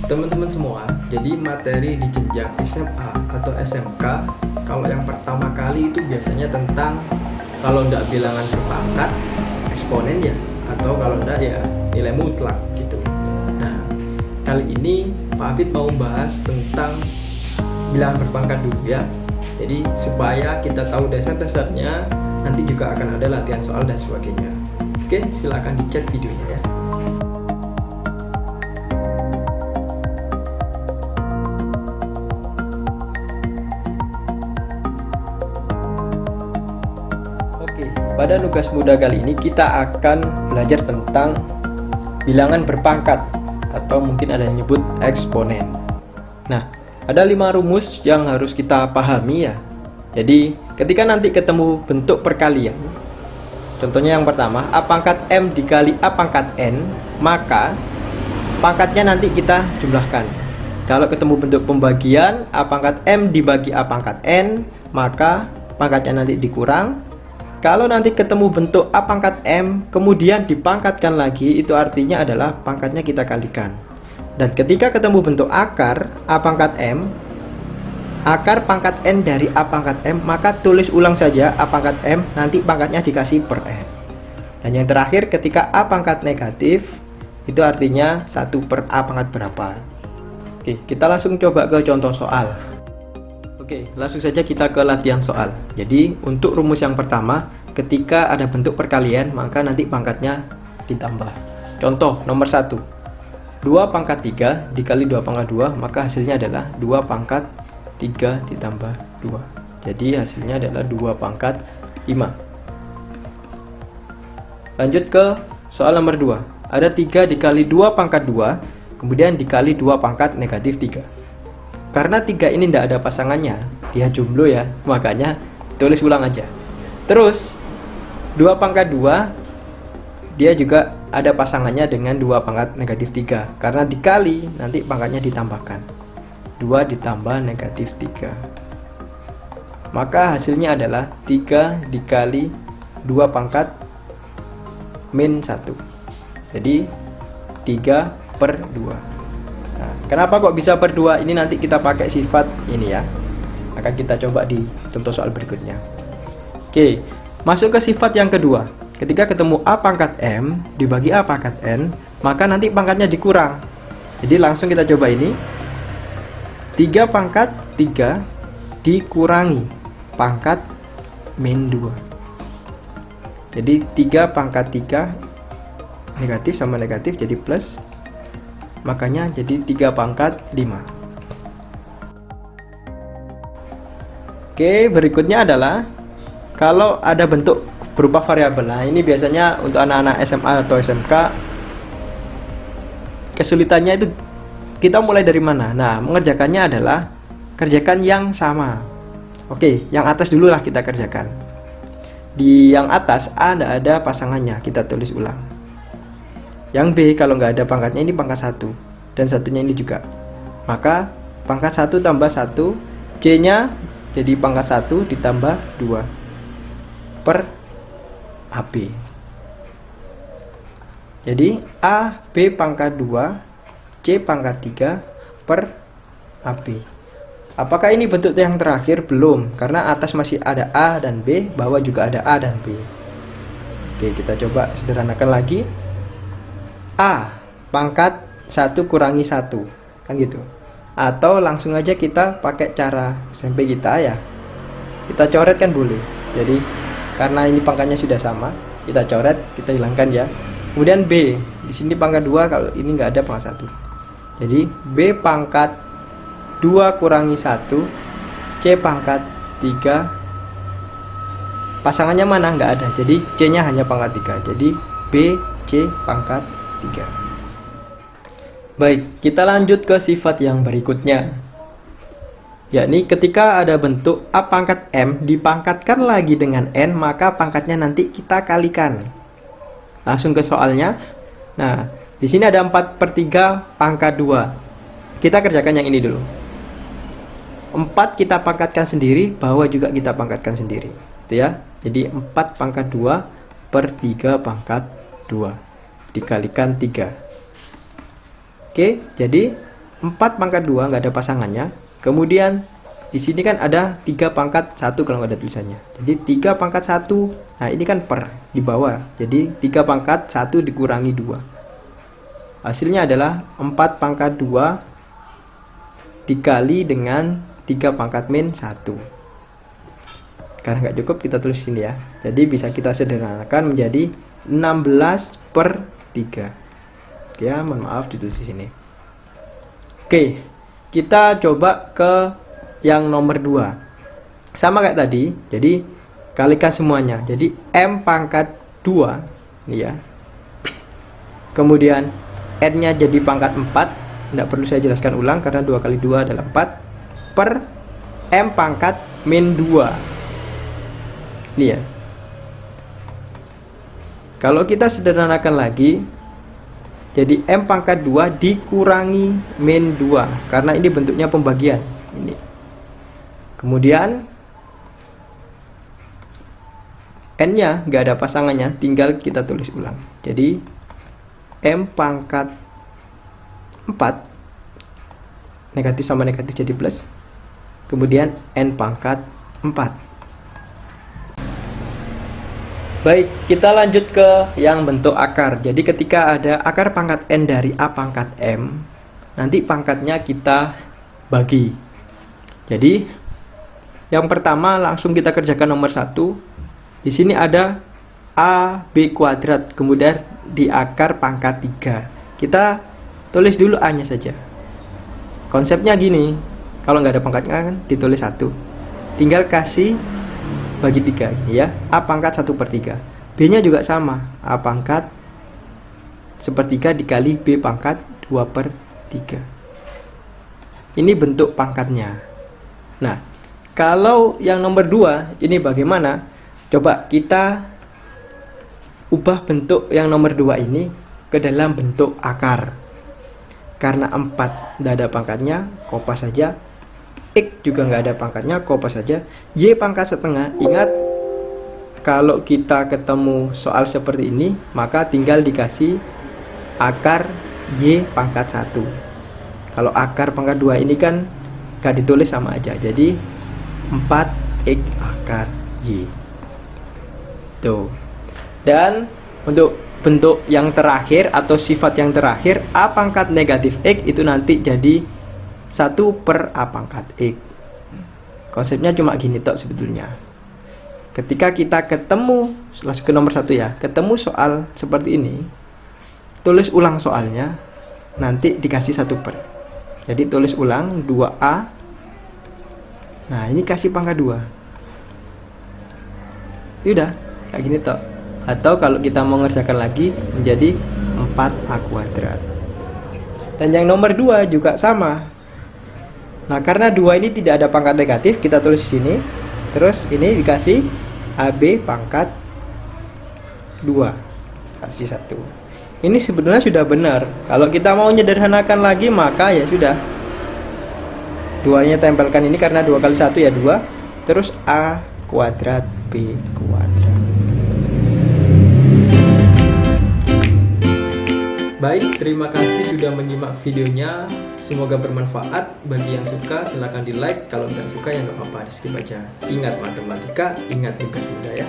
teman-teman semua, jadi materi di jenjang SMA atau SMK, kalau yang pertama kali itu biasanya tentang kalau enggak bilangan berpangkat, eksponen ya, atau kalau enggak ya nilai mutlak gitu. Nah, kali ini Pak Hafid mau bahas tentang bilangan berpangkat dulu ya. Jadi supaya kita tahu dasar-dasarnya, nanti juga akan ada latihan soal dan sebagainya. Oke, silakan dicek videonya ya. Pada nugas muda kali ini kita akan belajar tentang bilangan berpangkat atau mungkin ada yang nyebut eksponen. Nah, ada 5 rumus yang harus kita pahami ya. Jadi, ketika nanti ketemu bentuk perkalian, contohnya yang pertama, A pangkat M dikali A pangkat N, maka pangkatnya nanti kita jumlahkan. Kalau ketemu bentuk pembagian, A pangkat M dibagi A pangkat N, maka pangkatnya nanti dikurang. Kalau nanti ketemu bentuk A pangkat M kemudian dipangkatkan lagi, itu artinya adalah pangkatnya kita kalikan. Dan ketika ketemu bentuk akar A pangkat M, akar pangkat N dari A pangkat M, maka tulis ulang saja A pangkat M, nanti pangkatnya dikasih per N. Dan yang terakhir, ketika A pangkat negatif, itu artinya 1 per A pangkat berapa. Oke, kita langsung coba ke contoh soal. Oke, langsung saja kita ke latihan soal. Jadi, untuk rumus yang pertama, ketika ada bentuk perkalian, maka nanti pangkatnya ditambah. Contoh nomor 1. 2 pangkat 3 dikali 2 pangkat 2, maka hasilnya adalah 2 pangkat 3 ditambah 2. Jadi, hasilnya adalah 2 pangkat 5. Lanjut ke soal nomor 2. Ada 3 dikali 2 pangkat 2, kemudian dikali 2 pangkat negatif 3. Karena 3 ini tidak ada pasangannya, dia jomblo ya, makanya tulis ulang aja. Terus 2 pangkat 2 dia juga ada pasangannya dengan 2 pangkat negatif 3. Karena dikali, nanti pangkatnya ditambahkan. 2 ditambah negatif 3. Maka hasilnya adalah 3 dikali 2 pangkat min 1. Jadi 3 per 2. Nah, kenapa kok bisa per 2? Ini nanti kita pakai sifat ini ya. Akan kita coba di contoh soal berikutnya. Oke, masuk ke sifat yang kedua. Ketika ketemu A pangkat M dibagi A pangkat N, maka nanti pangkatnya dikurang. Jadi langsung kita coba ini. 3 pangkat 3 dikurangi pangkat min 2. Jadi 3 pangkat 3 negatif sama negatif jadi plus, makanya jadi 3 pangkat 5. Oke, berikutnya adalah kalau ada bentuk berupa variabel. Nah, ini biasanya untuk anak-anak SMA atau SMK kesulitannya itu kita mulai dari mana? Nah, mengerjakannya adalah kerjakan yang sama. Oke, yang atas dulu lah kita kerjakan. Di yang atas A tidak ada pasangannya, kita tulis ulang. Yang B kalau nggak ada pangkatnya, ini pangkat 1 dan satunya ini juga, maka pangkat 1 tambah 1, C nya jadi pangkat 1 ditambah 2 per AB. Jadi A B pangkat 2 C pangkat 3 per AB. Apakah ini bentuk yang terakhir? Belum, karena atas masih ada A dan B, bawah juga ada A dan B. Oke, kita coba sederhanakan lagi. A pangkat 1 kurangi 1, kan gitu. Atau langsung aja kita pakai cara SMP kita ya, kita coret kan boleh. Jadi karena ini pangkatnya sudah sama, kita coret, kita hilangkan ya. Kemudian B, di sini pangkat 2, kalau ini nggak ada pangkat 1. Jadi B pangkat 2 kurangi 1, C pangkat 3, pasangannya mana? Nggak ada, jadi C nya hanya pangkat 3. Jadi B C pangkat 3. Baik, kita lanjut ke sifat yang berikutnya, yakni ketika ada bentuk A pangkat M dipangkatkan lagi dengan N, maka pangkatnya nanti kita kalikan. Langsung ke soalnya. Nah, di sini ada 4/3 pangkat 2. Kita kerjakan yang ini dulu. 4 kita pangkatkan sendiri, bawah juga kita pangkatkan sendiri, itu ya. Jadi 4 pangkat 2 per 3 pangkat 2 dikalikan 3. Oke, jadi 4 pangkat 2 nggak ada pasangannya. Kemudian di sini kan ada 3 pangkat 1 kalau nggak ada tulisannya. Jadi 3 pangkat 1. Nah, ini kan per di bawah. Jadi 3 pangkat 1 dikurangi 2. Hasilnya adalah 4 pangkat 2 dikali dengan 3 pangkat min 1. Karena nggak cukup kita tulis sini ya. Jadi bisa kita sederhanakan menjadi 16/3. Ya, mohon maaf ditulis di sini. Oke, kita coba ke yang nomor 2. Sama kayak tadi, jadi kalikan semuanya. Jadi M pangkat 2 nih ya. Kemudian N-nya jadi pangkat 4. Tidak perlu saya jelaskan ulang karena 2 kali 2 adalah 4 per M pangkat min 2. Nih ya. Kalau kita sederhanakan lagi, jadi M pangkat 2 dikurangi min 2 karena ini bentuknya pembagian ini. Kemudian N-nya nggak ada pasangannya, tinggal kita tulis ulang. Jadi M pangkat 4 negatif sama negatif jadi plus. Kemudian N pangkat 4. Baik, kita lanjut ke yang bentuk akar. Jadi ketika ada akar pangkat N dari A pangkat M, nanti pangkatnya kita bagi. Jadi yang pertama langsung kita kerjakan nomor 1. Di sini ada AB kuadrat, kemudian di akar pangkat 3. Kita tulis dulu A-nya saja. Konsepnya gini, kalau nggak ada pangkatnya kan ditulis 1. Tinggal kasih bagi 3 gini ya. A pangkat 1/3. B-nya juga sama. A pangkat 1/3 dikali B pangkat 2/3. Ini bentuk pangkatnya. Nah, kalau yang nomor 2 ini bagaimana? Coba kita ubah bentuk yang nomor 2 ini ke dalam bentuk akar. Karena 4 tidak ada pangkatnya, kopas saja. X juga nggak ada pangkatnya, kopas saja. Y pangkat setengah. Ingat, kalau kita ketemu soal seperti ini, maka tinggal dikasih akar Y pangkat 1. Kalau akar pangkat 2 ini kan nggak ditulis sama aja. Jadi 4X akar Y. Tuh. Dan untuk bentuk yang terakhir atau sifat yang terakhir, A pangkat negatif X itu nanti jadi 1/A pangkat X. Konsepnya cuma gini tok sebetulnya. Ketika kita ketemu, langsung ke nomor 1 ya, ketemu soal seperti ini, tulis ulang soalnya, nanti dikasih 1/. Jadi tulis ulang 2A. Nah, ini kasih pangkat 2. Udah, kayak gini tok. Atau kalau kita mau mengerjakan lagi menjadi 4A kuadrat. Dan yang nomor 2 juga sama. Nah, karena 2 ini tidak ada pangkat negatif, kita tulis di sini. Terus ini dikasih AB pangkat 2. Kasih 1. Ini sebenarnya sudah benar. Kalau kita mau menyederhanakan lagi, maka ya sudah. 2-nya tempelkan ini karena 2 kali 1 ya 2. Terus A kuadrat B kuadrat. Baik, terima kasih sudah menyimak videonya. Semoga bermanfaat. Bagi yang suka silahkan di like. Kalau nggak suka ya nggak apa-apa, di skip aja. Ingat matematika, ingat tugas muda ya.